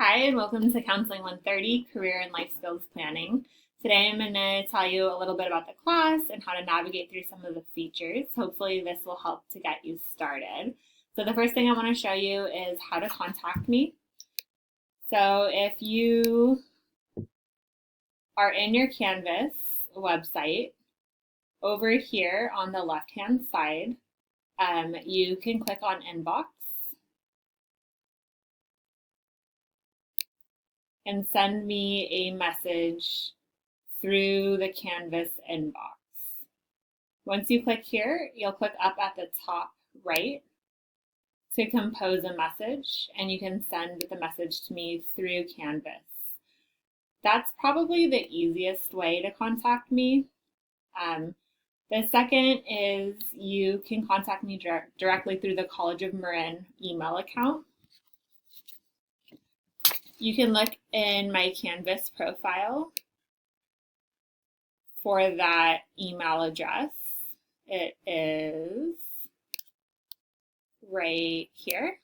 Hi, and welcome to Counseling 130, Career and Life Skills Planning. Today I'm going to tell you a little bit about the class and how to navigate through some of the features. Hopefully this will help to get you started. So the first thing I want to show you is how to contact me. So if you are in your Canvas website, over here on the left-hand side, you can click on Inbox and send me a message through the Canvas inbox. Once you click here, you'll click up at the top right to compose a message, and you can send the message to me through Canvas. That's probably the easiest way to contact me. The second is you can contact me directly through the College of Marin email account. You can look in my Canvas profile for that email address. It is right here.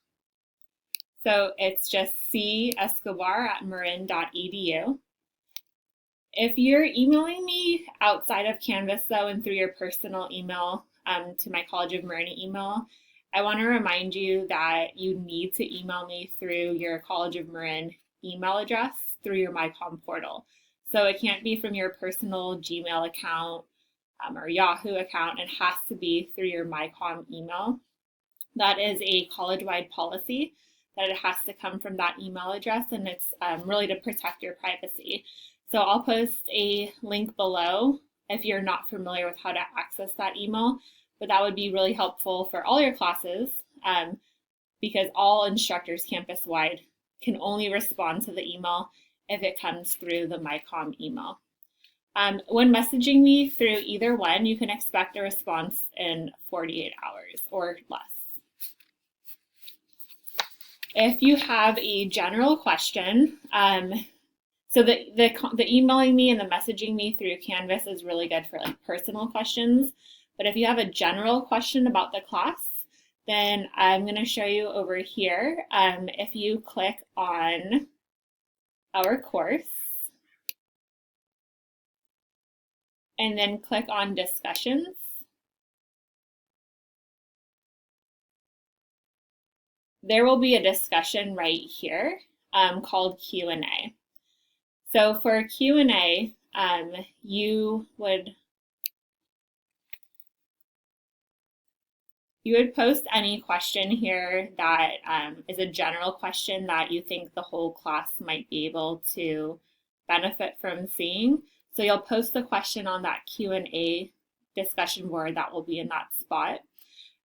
So it's just c.escobar@marin.edu. If you're emailing me outside of Canvas, though, and through your personal email to my College of Marin email, I want to remind you that you need to email me through your College of Marin email address through your MyCom portal. So it can't be from your personal Gmail account or Yahoo account. It has to be through your MyCom email. That is a college-wide policy that it has to come from that email address, and it's really to protect your privacy. So I'll post a link below if you're not familiar with how to access that email, but that would be really helpful for all your classes because all instructors campus-wide can only respond to the email if it comes through the MyCom email. When messaging me through either one, you can expect a response in 48 hours or less. If you have a general question, so the emailing me and the messaging me through Canvas is really good for like personal questions. But if you have a general question about the class, then I'm going to show you over here. If you click on our course and then click on discussions, there will be a discussion right here called Q&A. So for Q&A, you would post any question here that is a general question that you think the whole class might be able to benefit from seeing. So you'll post the question on that Q&A discussion board that will be in that spot.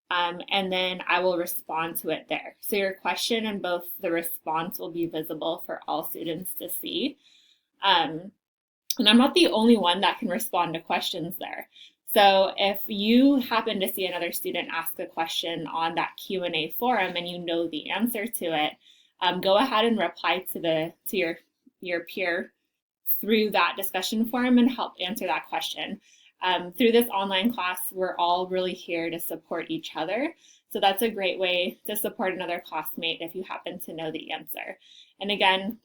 And then I will respond to it there. So your question and both the response will be visible for all students to see. And I'm not the only one that can respond to questions there. So if you happen to see another student ask a question on that Q&A forum and you know the answer to it, go ahead and reply to your peer through that discussion forum and help answer that question. Through this online class, we're all really here to support each other. So that's a great way to support another classmate if you happen to know the answer. And again,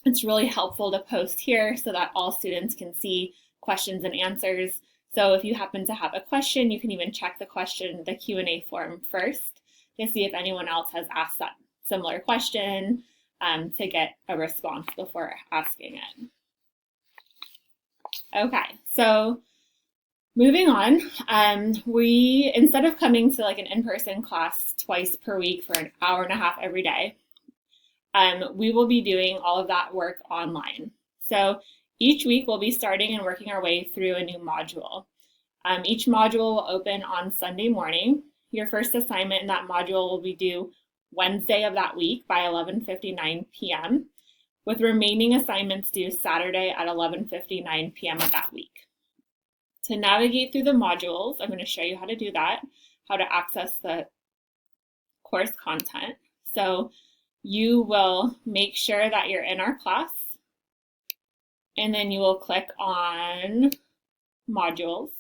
it's really helpful to post here so that all students can see questions and answers. So if you happen to have a question, you can even check the Q&A form first to see if anyone else has asked that similar question to get a response before asking it. Okay, so moving on, we, instead of coming to like an in-person class twice per week for an hour and a half every day, we will be doing all of that work online. So each week we'll be starting and working our way through a new module. Each module will open on Sunday morning. Your first assignment in that module will be due Wednesday of that week by 11:59 p.m., with remaining assignments due Saturday at 11:59 p.m. of that week. To navigate through the modules, I'm going to show you how to do that, how to access the course content. So you will make sure that you're in our class, and then you will click on modules,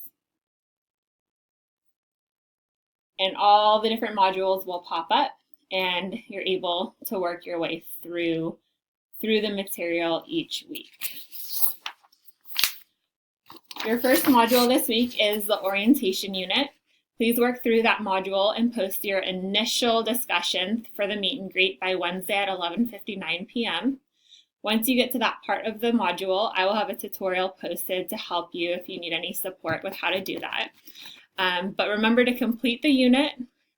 and all the different modules will pop up, and you're able to work your way through through the material each week. Your first module this week is the orientation unit. Please work through that module and post your initial discussion for the meet and greet by Wednesday at 11:59 p.m. Once you get to that part of the module, I will have a tutorial posted to help you if you need any support with how to do that. But remember to complete the unit,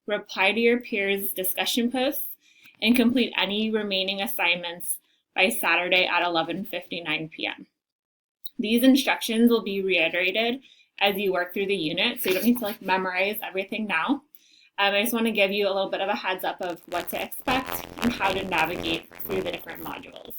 reply to your peers' discussion posts, and complete any remaining assignments by Saturday at 11:59 p.m. These instructions will be reiterated as you work through the unit, so you don't need to memorize everything now. I just want to give you a little bit of a heads up of what to expect and how to navigate through the different modules.